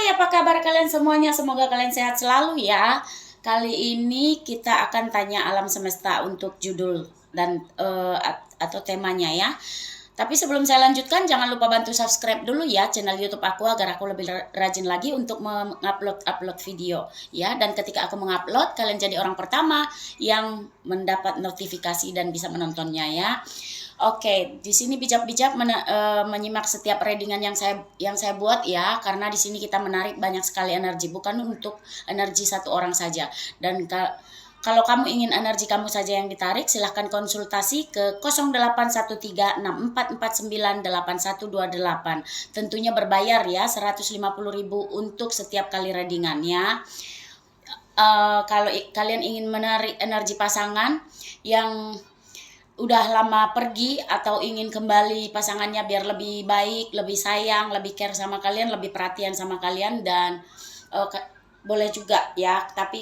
Hai, apa kabar kalian semuanya? Semoga kalian sehat selalu ya. Kali ini kita akan tanya alam semesta untuk judul dan atau temanya ya. Tapi sebelum saya lanjutkan, jangan lupa bantu subscribe dulu ya channel YouTube aku agar aku lebih rajin lagi untuk mengupload video ya. Dan ketika aku mengupload, kalian jadi orang pertama yang mendapat notifikasi dan bisa menontonnya ya. Oke, di sini bijak-bijak menyimak setiap readingan yang saya buat ya, karena di sini kita menarik banyak sekali energi, bukan untuk energi satu orang saja. Dan kalau kamu ingin energi kamu saja yang ditarik, silahkan konsultasi ke 081364498128. Tentunya berbayar ya, 150.000 untuk setiap kali readingan ya. Kalau kalian ingin menarik energi pasangan yang udah lama pergi atau ingin kembali pasangannya biar lebih baik, lebih sayang, lebih care sama kalian, lebih perhatian sama kalian, dan boleh juga ya. Tapi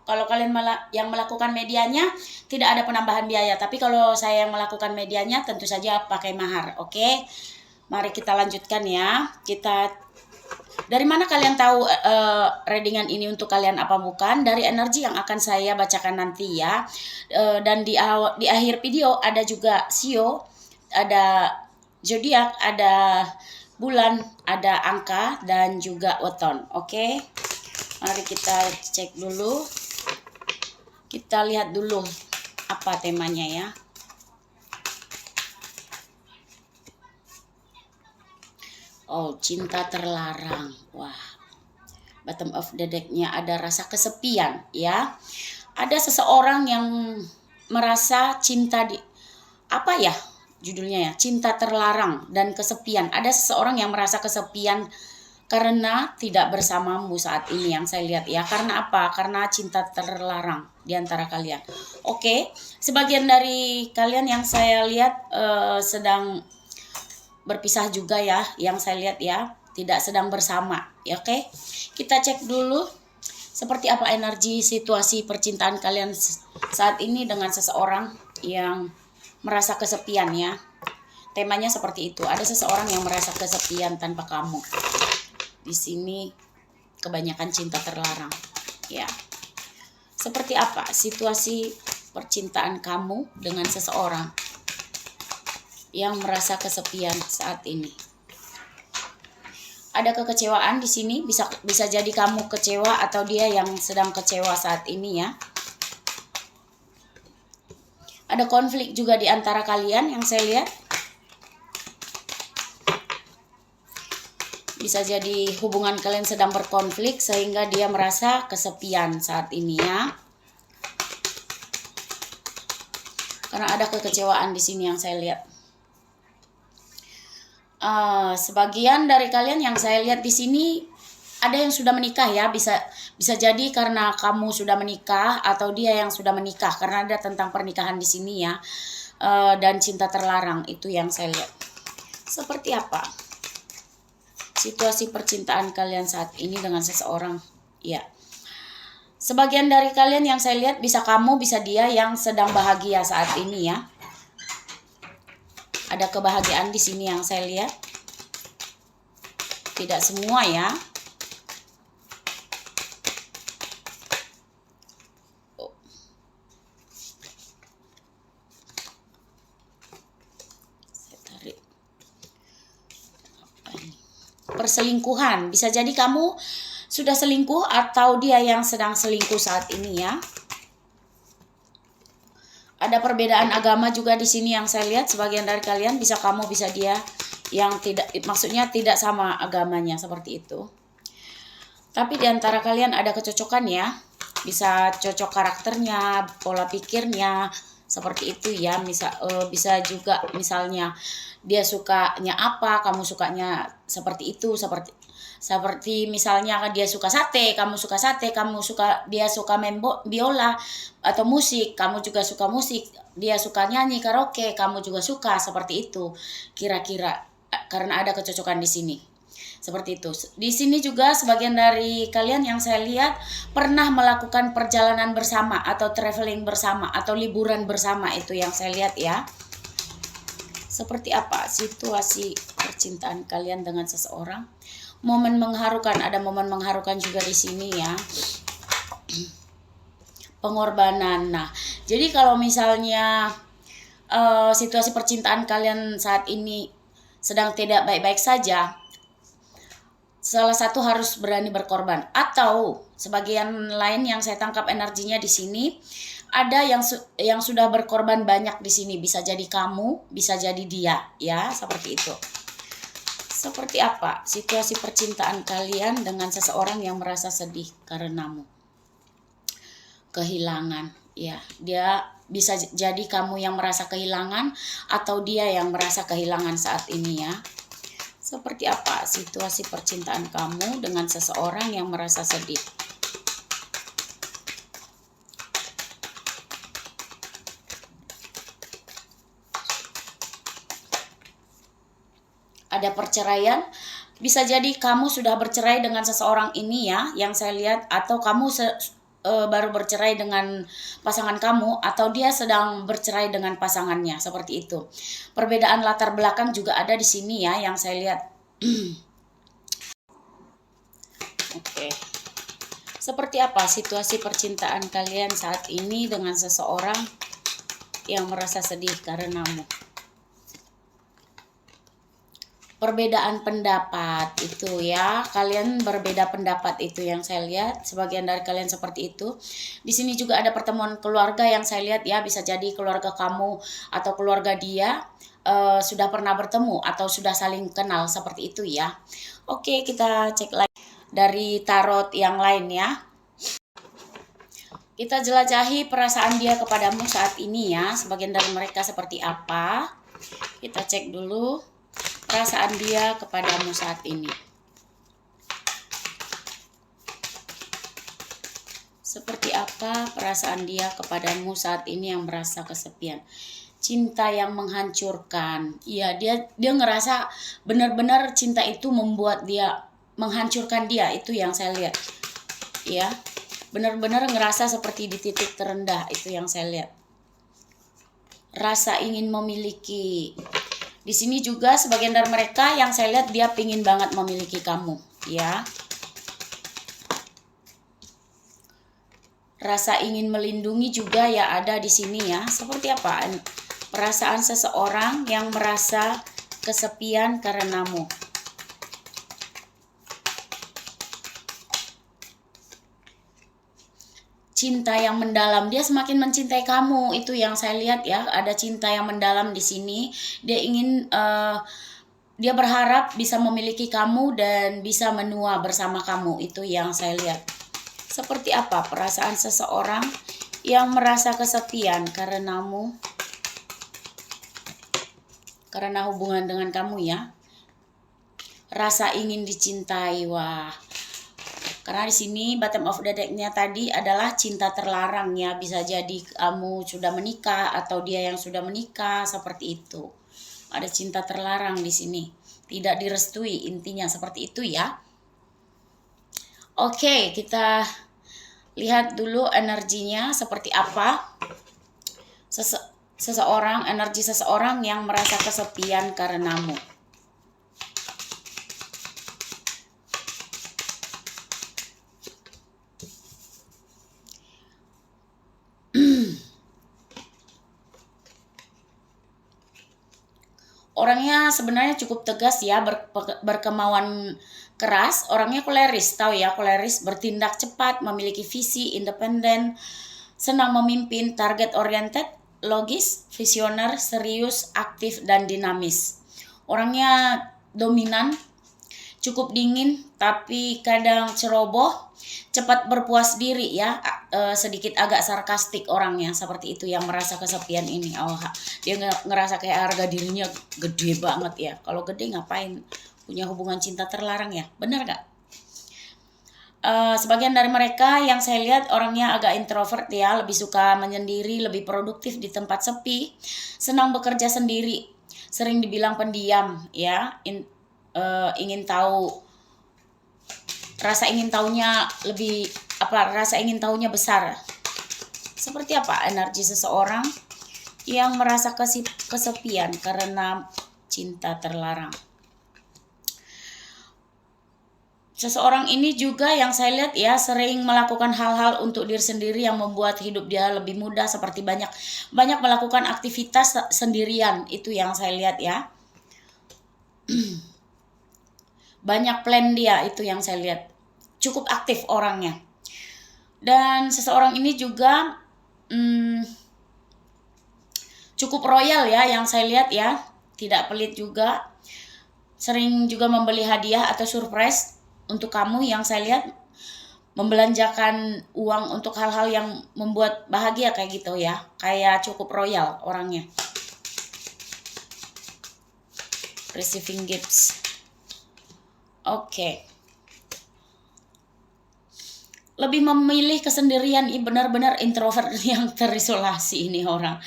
kalau kalian yang melakukan medianya tidak ada penambahan biaya. Tapi kalau saya yang melakukan medianya tentu saja pakai mahar. Oke, mari kita lanjutkan ya. Dari mana kalian tahu readingan ini untuk kalian apa bukan? Dari energi yang akan saya bacakan nanti ya. Dan di akhir video ada juga Sio, ada zodiak, ada bulan, ada angka, dan juga weton. Oke, mari kita cek dulu. Kita lihat dulu apa temanya ya. Oh, cinta terlarang. Wah, bottom of the deck-nya ada rasa kesepian ya. Ada seseorang yang merasa cinta apa ya judulnya ya, cinta terlarang dan kesepian. Ada seseorang yang merasa kesepian karena tidak bersamamu saat ini yang saya lihat ya. Karena apa? Karena cinta terlarang di antara kalian. Oke, sebagian dari kalian yang saya lihat sedang berpisah juga ya, yang saya lihat ya, tidak sedang bersama ya. Oke, kita cek dulu seperti apa energi situasi percintaan kalian saat ini dengan seseorang yang merasa kesepian ya. Temanya seperti itu, ada seseorang yang merasa kesepian tanpa kamu. Di sini kebanyakan cinta terlarang ya. Seperti apa situasi percintaan kamu dengan seseorang yang merasa kesepian saat ini? Ada kekecewaan di sini, bisa jadi kamu kecewa atau dia yang sedang kecewa saat ini ya. Ada konflik juga di antara kalian yang saya lihat. Bisa jadi hubungan kalian sedang berkonflik sehingga dia merasa kesepian saat ini ya. Karena ada kekecewaan di sini yang saya lihat. Sebagian dari kalian yang saya lihat di sini ada yang sudah menikah ya, bisa jadi karena kamu sudah menikah atau dia yang sudah menikah, karena ada tentang pernikahan di sini ya. Dan cinta terlarang itu yang saya lihat. Seperti apa situasi percintaan kalian saat ini dengan seseorang ya. Sebagian dari kalian yang saya lihat bisa kamu, bisa dia yang sedang bahagia saat ini ya. Ada kebahagiaan di sini yang saya lihat. Tidak semua ya. Saya tarik. Perselingkuhan. Bisa jadi kamu sudah selingkuh atau dia yang sedang selingkuh saat ini ya. Ada perbedaan agama juga di sini yang saya lihat. Sebagian dari kalian bisa kamu, bisa dia yang tidak, maksudnya tidak sama agamanya seperti itu. Tapi di antara kalian ada kecocokan ya. Bisa cocok karakternya, pola pikirnya seperti itu ya. Bisa juga misalnya dia sukanya apa, kamu sukanya seperti itu, seperti misalnya dia suka sate, kamu suka sate, dia suka main biola atau musik, kamu juga suka musik, dia suka nyanyi karaoke, kamu juga suka, seperti itu kira-kira, karena ada kecocokan di sini. Seperti itu. Di sini juga sebagian dari kalian yang saya lihat pernah melakukan perjalanan bersama atau traveling bersama atau liburan bersama, itu yang saya lihat ya. Seperti apa situasi percintaan kalian dengan seseorang? momen mengharukan, ada momen mengharukan juga di sini ya. Pengorbanan. Nah, jadi kalau misalnya situasi percintaan kalian saat ini sedang tidak baik-baik saja, salah satu harus berani berkorban. Atau sebagian lain yang saya tangkap energinya di sini, ada yang sudah berkorban banyak di sini. Bisa jadi kamu, bisa jadi dia, ya, seperti itu. Seperti apa situasi percintaan kalian dengan seseorang yang merasa sedih karenamu? Kehilangan, ya, dia bisa jadi kamu yang merasa kehilangan atau dia yang merasa kehilangan saat ini ya. Seperti apa situasi percintaan kamu dengan seseorang yang merasa sedih? Ada perceraian, bisa jadi kamu sudah bercerai dengan seseorang ini ya, yang saya lihat, atau kamu baru bercerai dengan pasangan kamu, atau dia sedang bercerai dengan pasangannya, seperti itu. Perbedaan latar belakang juga ada di sini ya, yang saya lihat. Oke. Seperti apa situasi percintaan kalian saat ini dengan seseorang yang merasa sedih karenamu? Perbedaan pendapat itu ya, kalian berbeda pendapat, itu yang saya lihat. Sebagian dari kalian seperti itu. Di sini juga ada pertemuan keluarga yang saya lihat ya, bisa jadi keluarga kamu atau keluarga dia sudah pernah bertemu atau sudah saling kenal, seperti itu ya. Oke, kita cek lagi dari tarot yang lain ya. Kita jelajahi perasaan dia kepadamu saat ini ya, sebagian dari mereka seperti apa. Kita cek dulu perasaan dia kepadamu saat ini. Seperti apa perasaan dia kepadamu saat ini yang merasa kesepian? Cinta yang menghancurkan. Iya, dia ngerasa benar-benar cinta itu membuat dia menghancurkan dia, itu yang saya lihat. Ya, benar-benar ngerasa seperti di titik terendah, itu yang saya lihat. Rasa ingin memiliki. Di sini juga sebagian dari mereka yang saya lihat dia pingin banget memiliki kamu, ya. Rasa ingin melindungi juga ya ada di sini ya. Seperti apa perasaan seseorang yang merasa kesepian karenamu? Cinta yang mendalam, dia semakin mencintai kamu, itu yang saya lihat ya. Ada cinta yang mendalam di sini. Dia ingin dia berharap bisa memiliki kamu dan bisa menua bersama kamu, itu yang saya lihat. Seperti apa perasaan seseorang yang merasa kesepian karenamu, karena hubungan dengan kamu ya. Rasa ingin dicintai, wah. Karena di sini bottom of the deck-nya tadi adalah cinta terlarang ya. Bisa jadi kamu sudah menikah atau dia yang sudah menikah, seperti itu. Ada cinta terlarang di sini. Tidak direstui, intinya seperti itu ya. Oke, kita lihat dulu energinya seperti apa. Energi seseorang yang merasa kesepian karenamu. Orangnya sebenarnya cukup tegas ya, berkemauan keras. Orangnya koleris, tahu ya, koleris, bertindak cepat, memiliki visi, independen, senang memimpin, target oriented, logis, visioner, serius, aktif, dan dinamis. Orangnya dominan, cukup dingin, tapi kadang ceroboh, cepat berpuas diri ya, sedikit agak sarkastik orangnya, seperti itu yang merasa kesepian ini. Oh, dia ngerasa kayak harga dirinya gede banget ya. Kalau gede ngapain punya hubungan cinta terlarang ya, benar gak? Sebagian dari mereka yang saya lihat orangnya agak introvert ya, lebih suka menyendiri, lebih produktif di tempat sepi, senang bekerja sendiri, sering dibilang pendiam ya, ingin tahu, rasa ingin tahunya lebih rasa ingin tahunya besar. Seperti apa energi seseorang yang merasa kesepian karena cinta terlarang? Seseorang ini juga yang saya lihat ya sering melakukan hal-hal untuk diri sendiri yang membuat hidup dia lebih mudah, seperti banyak melakukan aktivitas sendirian, itu yang saya lihat ya. Banyak plan dia, itu yang saya lihat. Cukup aktif orangnya. Dan seseorang ini juga cukup royal ya yang saya lihat ya. Tidak pelit juga. Sering juga membeli hadiah atau surprise untuk kamu yang saya lihat. Membelanjakan uang untuk hal-hal yang membuat bahagia kayak gitu ya. Kayak cukup royal orangnya. Receiving gifts. Oke. Lebih memilih kesendirian, benar-benar introvert yang terisolasi ini orang.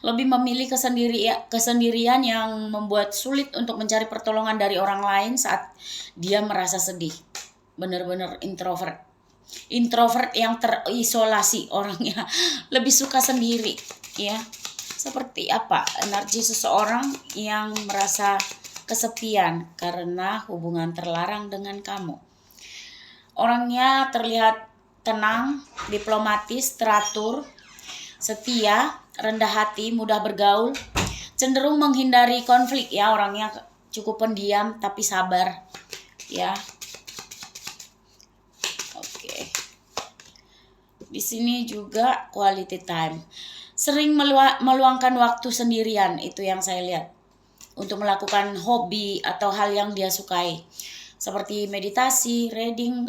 Lebih memilih kesendirian yang membuat sulit untuk mencari pertolongan dari orang lain saat dia merasa sedih. Benar-benar introvert. Introvert yang terisolasi orangnya. Lebih suka sendiri, ya. Seperti apa energi seseorang yang merasa kesepian karena hubungan terlarang dengan kamu. Orangnya terlihat tenang, diplomatis, teratur, setia, rendah hati, mudah bergaul, cenderung menghindari konflik ya, orangnya cukup pendiam tapi sabar ya. Oke. Di sini juga quality time. Sering meluangkan waktu sendirian, itu yang saya lihat. Untuk melakukan hobi atau hal yang dia sukai. Seperti meditasi, reading,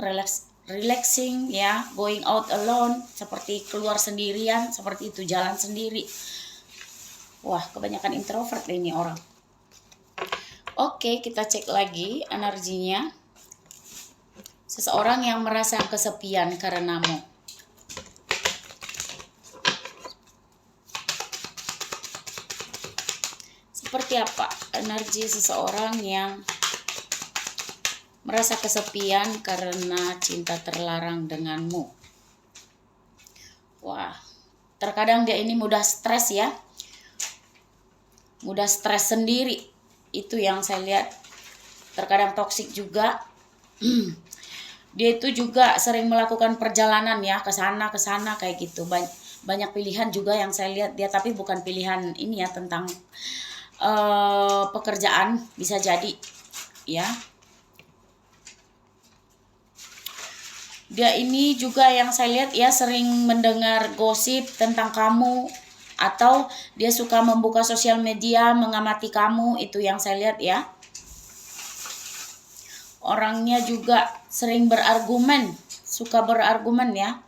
relaxing ya, going out alone, seperti keluar sendirian, seperti itu, jalan sendiri. Wah, kebanyakan introvert ini orang. Oke, kita cek lagi energinya. Seseorang yang merasa kesepian karenamu. Seperti apa energi seseorang yang merasa kesepian karena cinta terlarang denganmu? Wah, terkadang dia ini mudah stres ya. Mudah stres sendiri. Itu yang saya lihat. Terkadang toksik juga. Dia itu juga sering melakukan perjalanan ya, ke sana kayak gitu. Banyak pilihan juga yang saya lihat dia, tapi bukan pilihan ini ya, tentang pekerjaan, bisa jadi ya. Dia ini juga yang saya lihat ya sering mendengar gosip tentang kamu, atau dia suka membuka sosial media mengamati kamu, itu yang saya lihat ya. Orangnya juga sering berargumen, suka berargumen ya.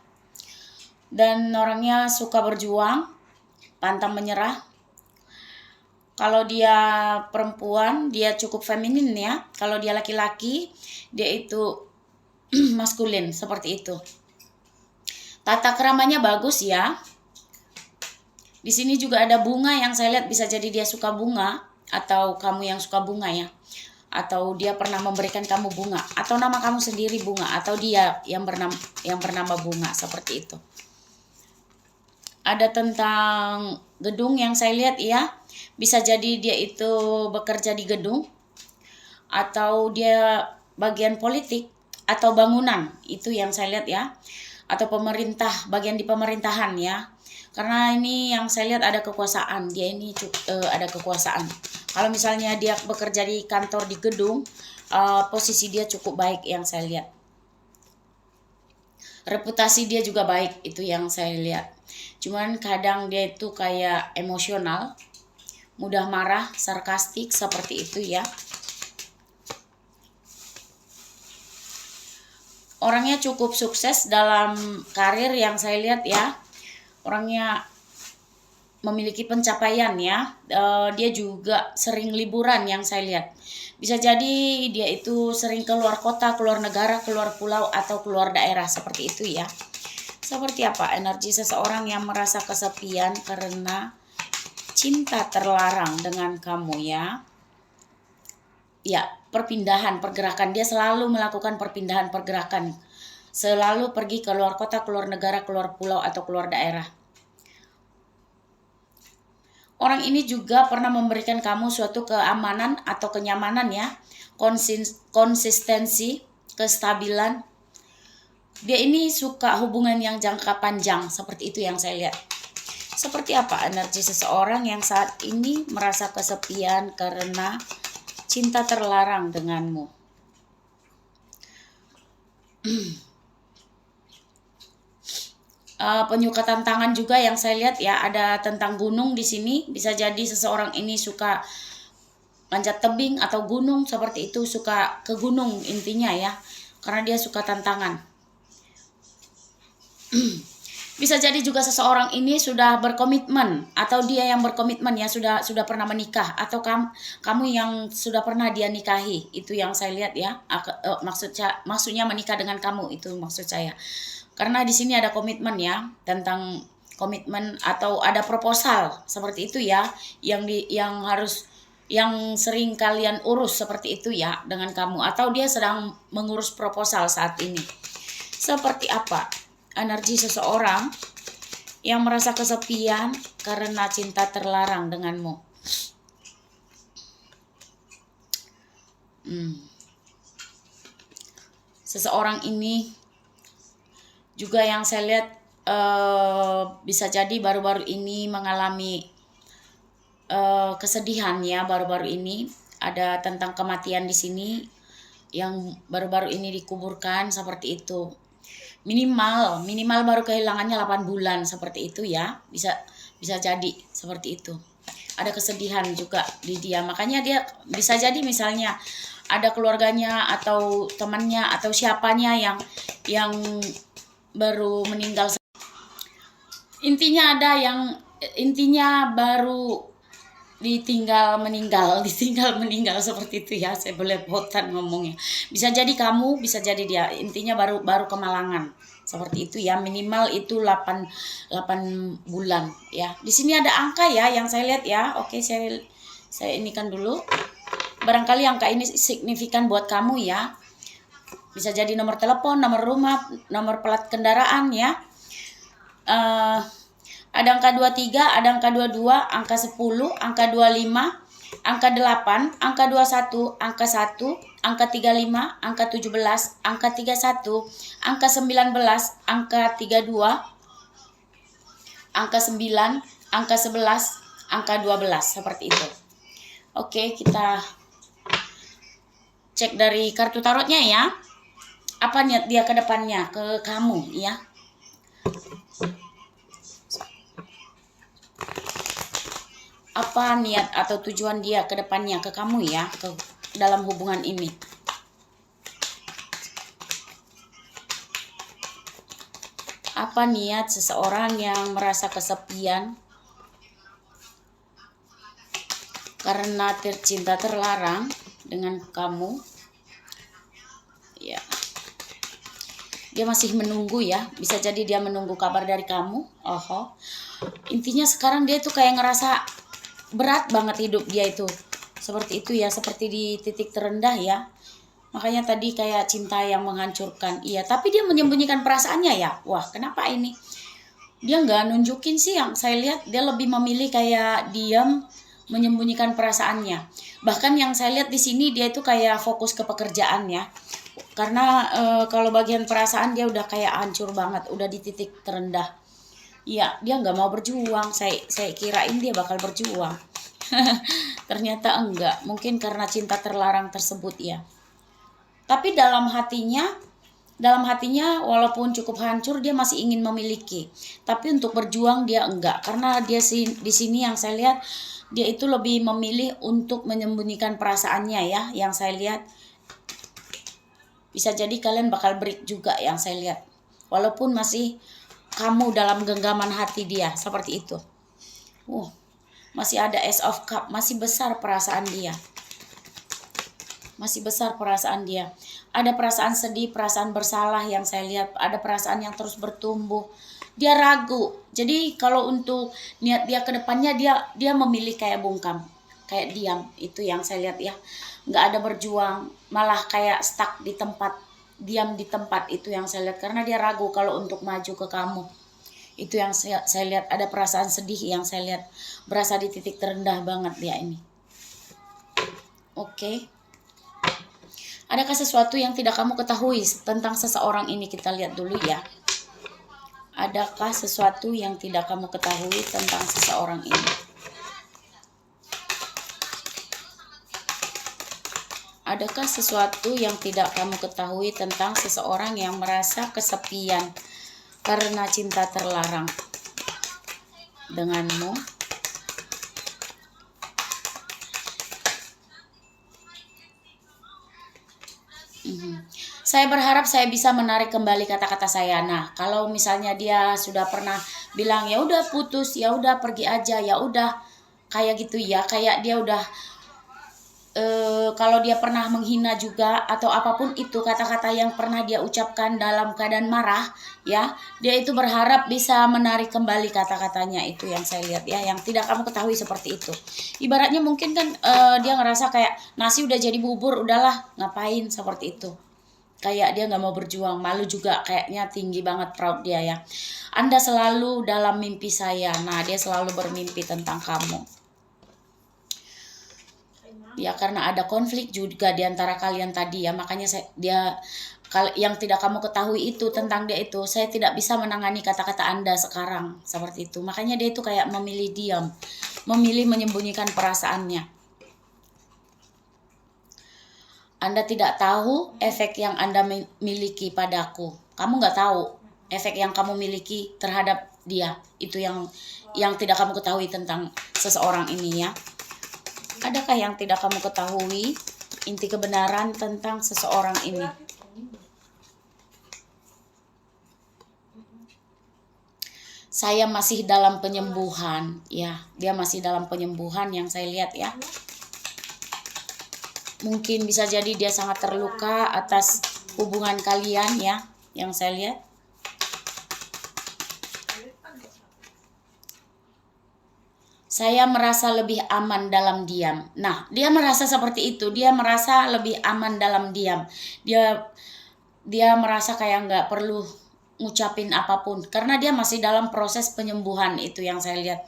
Dan orangnya suka berjuang, pantang menyerah. Kalau dia perempuan, dia cukup feminin ya. Kalau dia laki-laki, dia itu maskulin, seperti itu. Tata keramanya bagus ya. Di sini juga ada bunga yang saya lihat, bisa jadi dia suka bunga, atau kamu yang suka bunga ya. Atau dia pernah memberikan kamu bunga, atau nama kamu sendiri bunga, atau dia yang bernama bunga, seperti itu. Ada tentang gedung yang saya lihat ya. Bisa jadi dia itu bekerja di gedung, atau dia bagian politik, atau bangunan, itu yang saya lihat ya. Atau pemerintah, bagian di pemerintahan ya. Karena ini yang saya lihat ada kekuasaan, dia ini ada kekuasaan. Kalau misalnya dia bekerja di kantor di gedung, posisi dia cukup baik yang saya lihat. Reputasi dia juga baik, itu yang saya lihat. Cuman kadang dia itu kayak emosional, mudah marah, sarkastik, seperti itu ya. Orangnya cukup sukses dalam karir yang saya lihat ya. Orangnya memiliki pencapaian ya. Dia juga sering liburan yang saya lihat. Bisa jadi dia itu sering keluar kota, keluar negara, keluar pulau, atau keluar daerah, seperti itu ya. Seperti apa energi seseorang yang merasa kesepian karena cinta terlarang dengan kamu ya. Ya, pergerakan. Dia selalu melakukan pergerakan. Selalu pergi keluar kota, keluar negara, keluar pulau, atau keluar daerah. Orang ini juga pernah memberikan kamu suatu keamanan atau kenyamanan ya. Konsistensi, kestabilan. Dia ini suka hubungan yang jangka panjang, seperti itu yang saya lihat. Seperti apa energi seseorang yang saat ini merasa kesepian karena cinta terlarang denganmu? Penyuka tantangan juga yang saya lihat ya, ada tentang gunung di sini. Bisa jadi seseorang ini suka manjat tebing atau gunung, seperti itu, suka ke gunung intinya ya, karena dia suka tantangan. Bisa jadi juga seseorang ini sudah berkomitmen, atau dia yang berkomitmen ya, sudah pernah menikah, atau kamu yang sudah pernah dia nikahi. Itu yang saya lihat ya. Maksudnya menikah dengan kamu, itu maksud saya. Karena di sini ada komitmen ya, tentang komitmen atau ada proposal seperti itu ya, yang sering kalian urus seperti itu ya dengan kamu, atau dia sedang mengurus proposal saat ini. Seperti apa energi seseorang yang merasa kesepian karena cinta terlarang denganmu? Seseorang ini juga yang saya lihat bisa jadi baru-baru ini mengalami kesedihan ya. Baru-baru ini ada tentang kematian di sini yang baru-baru ini dikuburkan, seperti itu. Minimal baru kehilangannya 8 bulan, seperti itu ya. Bisa jadi seperti itu. Ada kesedihan juga di dia. Makanya dia bisa jadi misalnya ada keluarganya atau temannya atau siapanya yang baru meninggal. Intinya baru ditinggal meninggal seperti itu ya. Saya belepotan ngomongnya. Bisa jadi kamu, bisa jadi dia. Intinya baru kemalangan, seperti itu ya. Minimal itu 8 bulan ya. Di sini ada angka ya yang saya lihat ya. Oke, saya inikan dulu. Barangkali angka ini signifikan buat kamu ya. Bisa jadi nomor telepon, nomor rumah, nomor plat kendaraan ya. Ada angka 23, ada angka 22, angka 10, angka 25, angka 8, angka 21, angka 1, angka 35, angka 17, angka 31, angka 19, angka 32, angka 9, angka 11, angka 12, seperti itu. Oke, kita cek dari kartu tarotnya ya. Apa niat dia ke depannya ke kamu ya? Apa niat atau tujuan dia ke depannya ke kamu ya, ke dalam hubungan ini? Apa niat seseorang yang merasa kesepian karena cinta terlarang dengan kamu? Ya. Dia masih menunggu ya. Bisa jadi dia menunggu kabar dari kamu. Intinya sekarang dia tuh kayak ngerasa berat banget hidup dia itu. Seperti itu ya, seperti di titik terendah ya. Makanya tadi kayak cinta yang menghancurkan. Iya, tapi dia menyembunyikan perasaannya ya. Wah, kenapa ini? Dia nggak nunjukin sih, yang saya lihat dia lebih memilih kayak diam, menyembunyikan perasaannya. Bahkan yang saya lihat di sini dia itu kayak fokus ke pekerjaan ya. Karena kalau bagian perasaan dia udah kayak hancur banget, udah di titik terendah. Iya, dia nggak mau berjuang. Saya kirain dia bakal berjuang. Ternyata enggak. Mungkin karena cinta terlarang tersebut ya. Tapi dalam hatinya walaupun cukup hancur, dia masih ingin memiliki. Tapi untuk berjuang dia enggak. Karena dia di sini yang saya lihat dia itu lebih memilih untuk menyembunyikan perasaannya ya. Yang saya lihat bisa jadi kalian bakal break juga yang saya lihat. Walaupun masih kamu dalam genggaman hati dia, seperti itu. Masih ada Ace of Cup, masih besar perasaan dia. Masih besar perasaan dia. Ada perasaan sedih, perasaan bersalah yang saya lihat. Ada perasaan yang terus bertumbuh. Dia ragu. Jadi kalau untuk niat dia ke depannya, dia memilih kayak bungkam, kayak diam. Itu yang saya lihat ya. Nggak ada berjuang, malah kayak stuck di tempat, diam di tempat. Itu yang saya lihat, karena dia ragu kalau untuk maju ke kamu. Itu yang saya lihat. Ada perasaan sedih yang saya lihat, berasa di titik terendah banget dia ini. Oke. Adakah sesuatu yang tidak kamu ketahui tentang seseorang ini? Kita lihat dulu ya. Adakah sesuatu yang tidak kamu ketahui tentang seseorang ini? Adakah sesuatu yang tidak kamu ketahui tentang seseorang yang merasa kesepian karena cinta terlarang denganmu? Saya berharap saya bisa menarik kembali kata-kata saya. Nah, kalau misalnya dia sudah pernah bilang ya udah putus, ya udah pergi aja, ya udah kayak gitu ya, kayak dia udah kalau dia pernah menghina juga atau apapun itu kata-kata yang pernah dia ucapkan dalam keadaan marah, ya, dia itu berharap bisa menarik kembali kata-katanya. Itu yang saya lihat ya, yang tidak kamu ketahui seperti itu. Ibaratnya mungkin kan dia ngerasa kayak nasi udah jadi bubur, udahlah ngapain seperti itu. Kayak dia nggak mau berjuang, malu juga kayaknya tinggi banget proud dia ya. Anda selalu dalam mimpi saya. Nah, dia selalu bermimpi tentang kamu. Ya karena ada konflik juga di antara kalian tadi ya, makanya dia yang tidak kamu ketahui itu tentang dia itu, saya tidak bisa menangani kata-kata Anda sekarang seperti itu. Makanya dia itu kayak memilih diam, memilih menyembunyikan perasaannya. Anda tidak tahu efek yang Anda miliki padaku. Kamu nggak tahu efek yang kamu miliki terhadap dia. Itu yang tidak kamu ketahui tentang seseorang ini ya. Adakah yang tidak kamu ketahui inti kebenaran tentang seseorang ini? Saya masih dalam penyembuhan, ya. Dia masih dalam penyembuhan yang saya lihat ya. Mungkin bisa jadi dia sangat terluka atas hubungan kalian ya, yang saya lihat. Saya merasa lebih aman dalam diam. Nah, dia merasa seperti itu. Dia merasa lebih aman dalam diam. Dia merasa kayak nggak perlu ngucapin apapun. Karena dia masih dalam proses penyembuhan, itu yang saya lihat.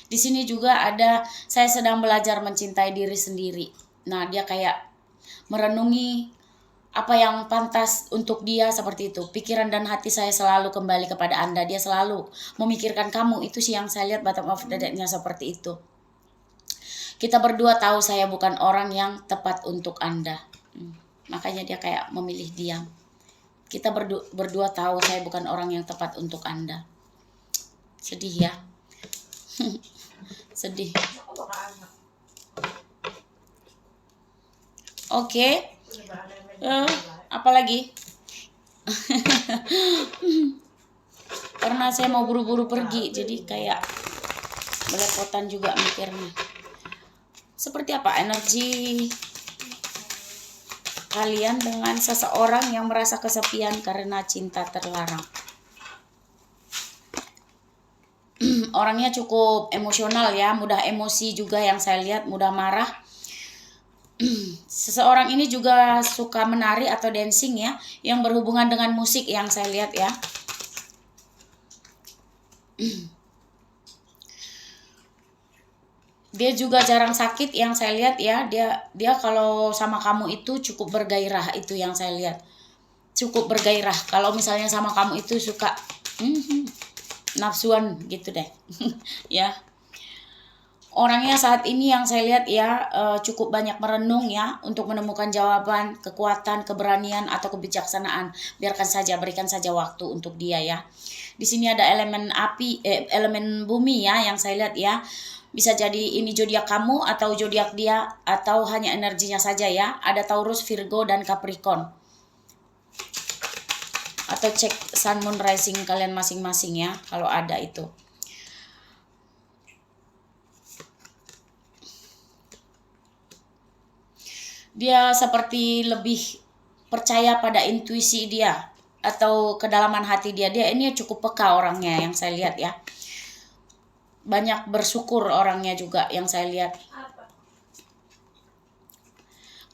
Di sini juga ada, saya sedang belajar mencintai diri sendiri. Nah, dia kayak merenungi apa yang pantas untuk dia seperti itu. Pikiran dan hati saya selalu kembali kepada Anda. Dia selalu memikirkan kamu. Itu sih yang saya lihat bottom of the deck-nya seperti itu. Kita berdua tahu saya bukan orang yang tepat untuk Anda. Makanya dia kayak memilih diam. Kita berdua tahu saya bukan orang yang tepat untuk Anda. Sedih ya. Sedih. Oke. Apalagi karena saya mau buru-buru pergi, jadi kayak belepotan juga mikirnya. Seperti apa energi kalian dengan seseorang yang merasa kesepian karena cinta terlarang? Orangnya cukup emosional ya, mudah emosi juga yang saya lihat, mudah marah. Seseorang ini juga suka menari atau dancing ya, yang berhubungan dengan musik yang saya lihat ya. Dia juga jarang sakit yang saya lihat ya. Dia kalau sama kamu itu cukup bergairah, itu yang saya lihat. Cukup bergairah. Kalau misalnya sama kamu itu suka nafsuan gitu deh. Ya. Orangnya saat ini yang saya lihat ya cukup banyak merenung ya untuk menemukan jawaban, kekuatan, keberanian atau kebijaksanaan. Biarkan saja, berikan saja waktu untuk dia ya. Di sini ada elemen api, elemen bumi ya yang saya lihat ya. Bisa jadi ini zodiak kamu atau zodiak dia atau hanya energinya saja ya. Ada Taurus, Virgo dan Capricorn. Atau cek Sun, Moon, Rising kalian masing-masing ya kalau ada itu. Dia seperti lebih percaya pada intuisi dia atau kedalaman hati dia. Dia ini cukup peka orangnya yang saya lihat ya. Banyak bersyukur orangnya juga yang saya lihat.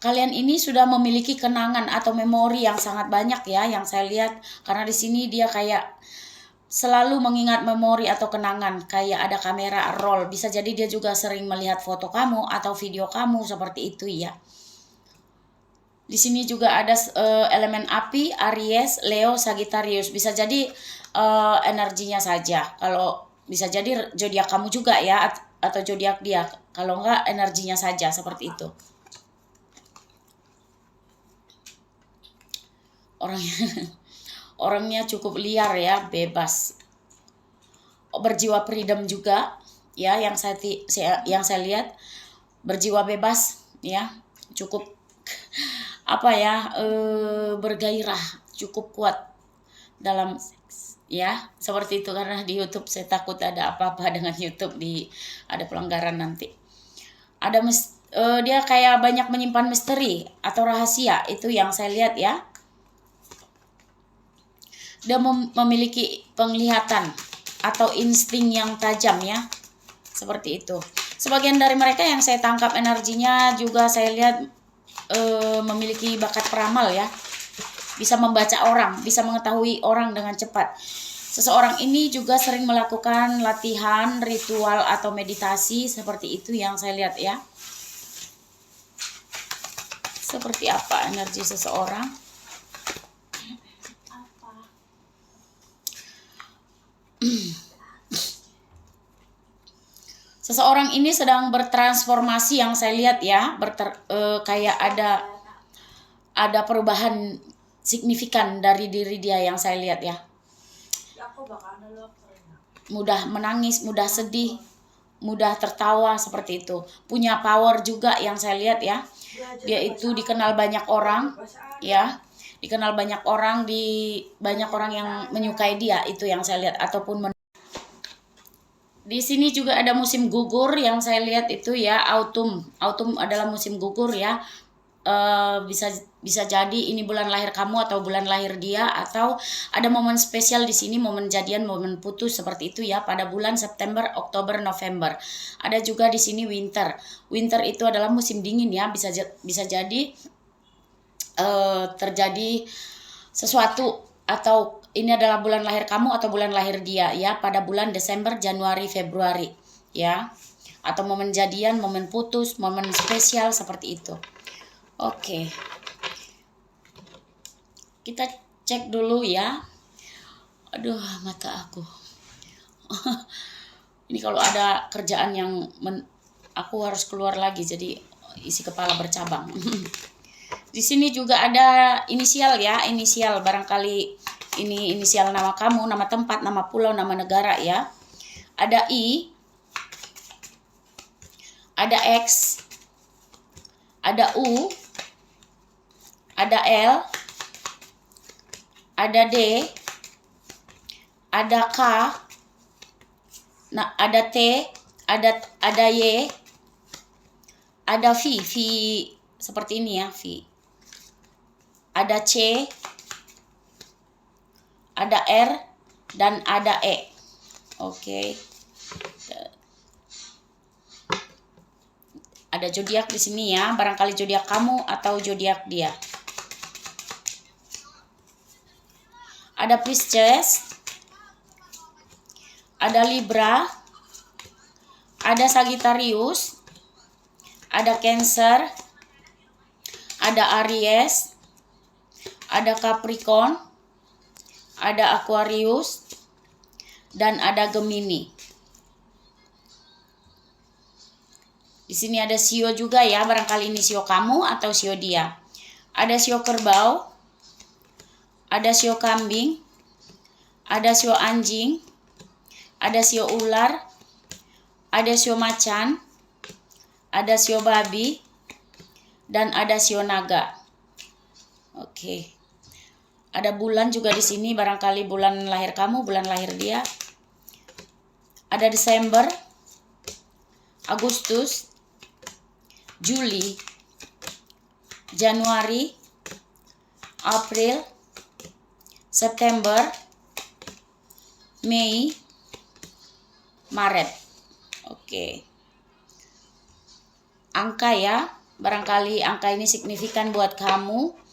Kalian ini sudah memiliki kenangan atau memori yang sangat banyak ya yang saya lihat. Karena di sini dia kayak selalu mengingat memori atau kenangan, kayak ada kamera roll. Bisa jadi dia juga sering melihat foto kamu atau video kamu seperti itu ya. Di Di sini juga ada elemen api, Aries, Leo, Sagittarius. Bisa jadi energinya saja. Kalau bisa jadi zodiak kamu juga ya, atau zodiak dia. Kalau enggak, energinya saja seperti itu. Orangnya cukup liar ya, bebas, berjiwa freedom juga ya, yang saya lihat, berjiwa bebas ya, cukup apa ya, bergairah, cukup kuat dalam ya, seperti itu. Karena di YouTube saya takut ada apa-apa dengan YouTube, ada pelanggaran nanti. Ada dia kayak banyak menyimpan misteri atau rahasia, itu yang saya lihat ya. Dia memiliki penglihatan atau insting yang tajam ya, seperti itu. Sebagian dari mereka yang saya tangkap energinya juga saya lihat memiliki bakat peramal ya, bisa membaca orang, bisa mengetahui orang dengan cepat. Seseorang ini juga sering melakukan latihan ritual atau meditasi, seperti itu yang saya lihat ya. Seperti apa energi seseorang? Seseorang ini sedang bertransformasi yang saya lihat ya, kayak ada perubahan signifikan dari diri dia yang saya lihat ya. Mudah menangis, mudah sedih, mudah tertawa, seperti itu. Punya power juga yang saya lihat ya. Dia itu dikenal banyak orang ya. Dikenal banyak orang, banyak orang yang menyukai dia, itu yang saya lihat, ataupun di sini juga ada musim gugur yang saya lihat itu ya, autumn. Autumn adalah musim gugur ya. Bisa jadi ini bulan lahir kamu atau bulan lahir dia, atau ada momen spesial di sini, momen jadian, momen putus, seperti itu ya, pada bulan September, Oktober, November. Ada juga di sini winter. Winter itu adalah musim dingin ya, bisa jadi terjadi sesuatu, atau ini adalah bulan lahir kamu atau bulan lahir dia ya, pada bulan Desember, Januari, Februari ya, atau momen jadian, momen putus, momen spesial, seperti itu. Oke, kita cek dulu ya. Aduh, mata aku. Ini kalau ada kerjaan yang aku harus keluar lagi, jadi isi kepala bercabang. Di sini juga ada inisial ya, inisial, barangkali ini inisial nama kamu, nama tempat, nama pulau, nama negara ya. Ada I, ada X, ada U, ada L, ada D, ada K, nah ada T, ada Y, ada V seperti ini ya, V. Ada C, ada R, dan ada E. Oke. Ada zodiak di sini ya, barangkali zodiak kamu atau zodiak dia. Ada Pisces, ada Libra, ada Sagittarius, ada Cancer, ada Aries, ada Capricorn, ada Aquarius, dan ada Gemini. Di sini ada Sio juga ya, barangkali ini Sio kamu atau Sio dia. Ada Sio kerbau, ada Sio kambing, ada Sio anjing, ada Sio ular, ada Sio macan, ada Sio babi, dan ada Sio naga. Oke. Ada bulan juga di sini, barangkali bulan lahir kamu, bulan lahir dia. Ada Desember, Agustus, Juli, Januari, April, September, Mei, Maret. Oke. Angka ya, barangkali angka ini signifikan buat kamu.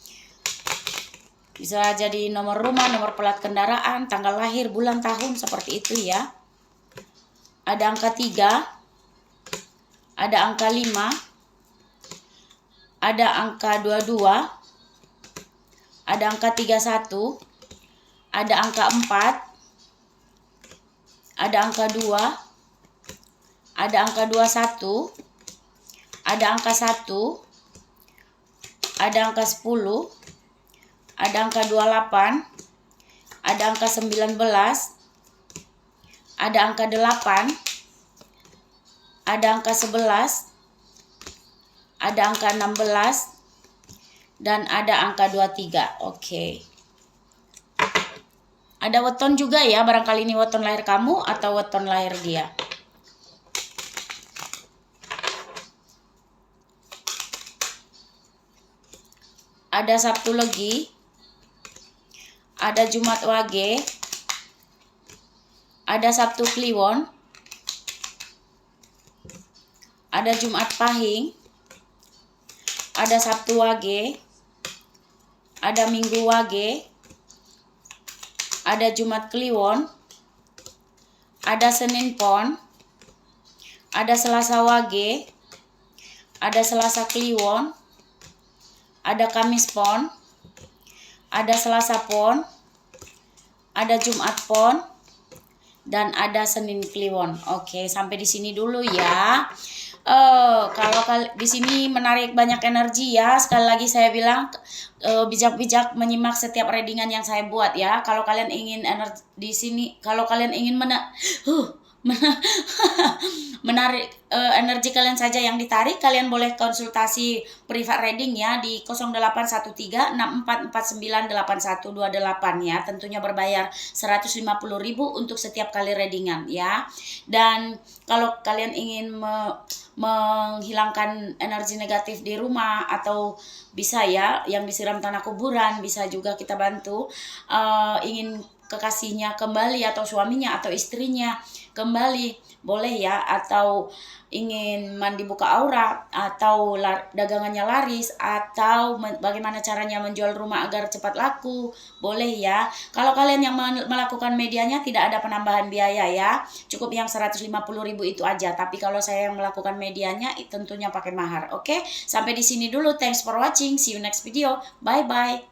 Bisa jadi nomor rumah, nomor plat kendaraan, tanggal lahir, bulan, tahun, seperti itu ya. Ada angka 3, ada angka 5, ada angka 22, ada angka 31, ada angka 4, ada angka 2, ada angka 21, ada angka 1, ada angka 10, ada angka 28, ada angka 19, ada angka 8, ada angka 11, ada angka 16, dan ada angka 23. Oke. Ada weton juga ya, barangkali ini weton lahir kamu atau weton lahir dia. Ada Sabtu Legi, ada Jumat Wage, ada Sabtu Kliwon, ada Jumat Pahing, ada Sabtu Wage, ada Minggu Wage, ada Jumat Kliwon, ada Senin Pon, ada Selasa Wage, ada Selasa Kliwon, ada Kamis Pon, ada Selasa Pon, ada Jumat Pon, dan ada Senin Kliwon. Oke, sampai di sini dulu ya. Kalau di sini menarik banyak energi ya. Sekali lagi saya bilang bijak-bijak menyimak setiap readingan yang saya buat ya. Kalau kalian ingin energi di sini, kalau kalian ingin menarik energi kalian saja yang ditarik, kalian boleh konsultasi private reading ya di 081364498128 ya. Tentunya berbayar 150.000 untuk setiap kali readingan ya. Dan kalau kalian ingin menghilangkan energi negatif di rumah, atau bisa ya yang disiram tanah kuburan, bisa juga kita bantu. Ingin kekasihnya kembali, atau suaminya atau istrinya kembali, boleh ya. Atau ingin mandi buka aura, atau dagangannya laris, atau bagaimana caranya menjual rumah agar cepat laku, boleh ya. Kalau kalian yang melakukan medianya tidak ada penambahan biaya ya, cukup yang 150.000 itu aja. Tapi kalau saya yang melakukan medianya tentunya pakai mahar. Oke, sampai di sini dulu. Thanks for watching, see you next video, bye bye.